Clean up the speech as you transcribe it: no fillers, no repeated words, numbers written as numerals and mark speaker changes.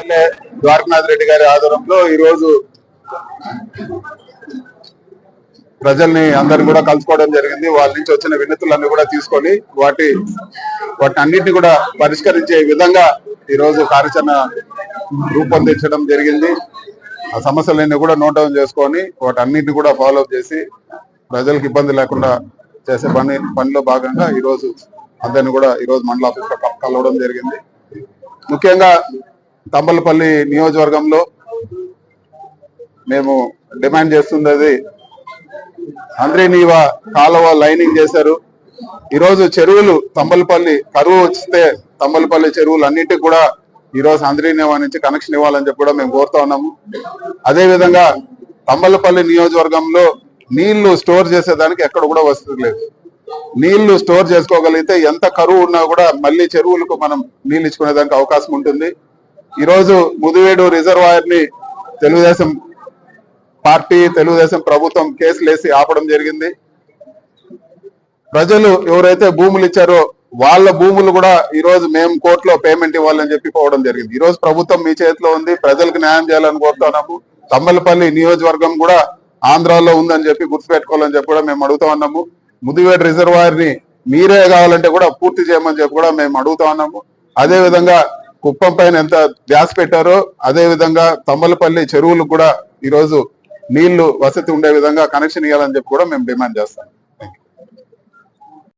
Speaker 1: MLA Dwarakanath Reddy గారి ఆధ్వర్యంలో ఈ రోజు ప్రజల్ని అందరిని కూడా కలుసుకోవడం జరిగింది. వాళ్ళ నుంచి వచ్చిన వినతులన్నీ కూడా తీసుకొని వాటి అన్నింటినీ కూడా పరిష్కరించే విధంగా ఈ రోజు కార్యాచరణ రూపొందించడం జరిగింది. ఆ సమస్యలన్నీ కూడా నోట్ డౌన్ చేసుకొని వాటి అన్నింటినీ కూడా ఫాలో అప్ చేసి ప్రజలకు ఇబ్బంది లేకుండా చేసే పనిలో భాగంగా ఈ రోజు అందరిని కూడా ఈ రోజు మండల ఆఫీస్ లో కలవడం జరిగింది. ముఖ్యంగా తంబలపల్లి నియోజకవర్గంలో మేము డిమాండ్ చేస్తున్నది అంద్రీనీవా కాలువ లైనింగ్ చేశారు. ఈరోజు చెరువులు తంబలపల్లి కరువు వస్తే తంబలపల్లి చెరువులు అన్నింటికి కూడా ఈరోజు అంద్రీనీవా నుంచి కనెక్షన్ ఇవ్వాలని చెప్పి కూడా మేము కోరుతా ఉన్నాము. అదే విధంగా తంబలపల్లి నియోజకవర్గంలో నీళ్లు స్టోర్ చేసేదానికి ఎక్కడ కూడా వసతి లేదు. నీళ్లు స్టోర్ చేసుకోగలిగితే ఎంత కరువు ఉన్నా కూడా మళ్ళీ చెరువులకు మనం నీళ్లు ఇచ్చుకునేదానికి అవకాశం ఉంటుంది. ఈరోజు ముదివేడు రిజర్వాయర్ ని తెలుగుదేశం పార్టీ తెలుగుదేశం ప్రభుత్వం కేసులు వేసి ఆపడం జరిగింది. ప్రజలు ఎవరైతే భూములు ఇచ్చారో వాళ్ళ భూములు కూడా ఈ రోజు మేము కోర్టులో పేమెంట్ ఇవ్వాలని చెప్పి పోవడం జరిగింది. ఈ రోజు ప్రభుత్వం మీ చేతిలో ఉంది, ప్రజలకు న్యాయం చేయాలని కోరుతున్నాము. తంబలపల్లి నియోజకవర్గం కూడా ఆంధ్రాలో ఉందని చెప్పి గుర్తుపెట్టుకోవాలని చెప్పి కూడా మేము అడుగుతా ఉన్నాము. ముదివేడు రిజర్వాయర్ ని మీరే కావాలంటే కూడా పూర్తి చేయమని చెప్పి కూడా మేము అడుగుతా ఉన్నాము. అదే విధంగా కుప్పం పైన ఎంత ధ్యాస పెట్టారో అదే విధంగా తంబలపల్లి చెరువులకు కూడా ఈ రోజు నీళ్లు వసతి ఉండే విధంగా కనెక్షన్ ఇవ్వాలని చెప్పి కూడా మేము డిమాండ్ చేస్తాం.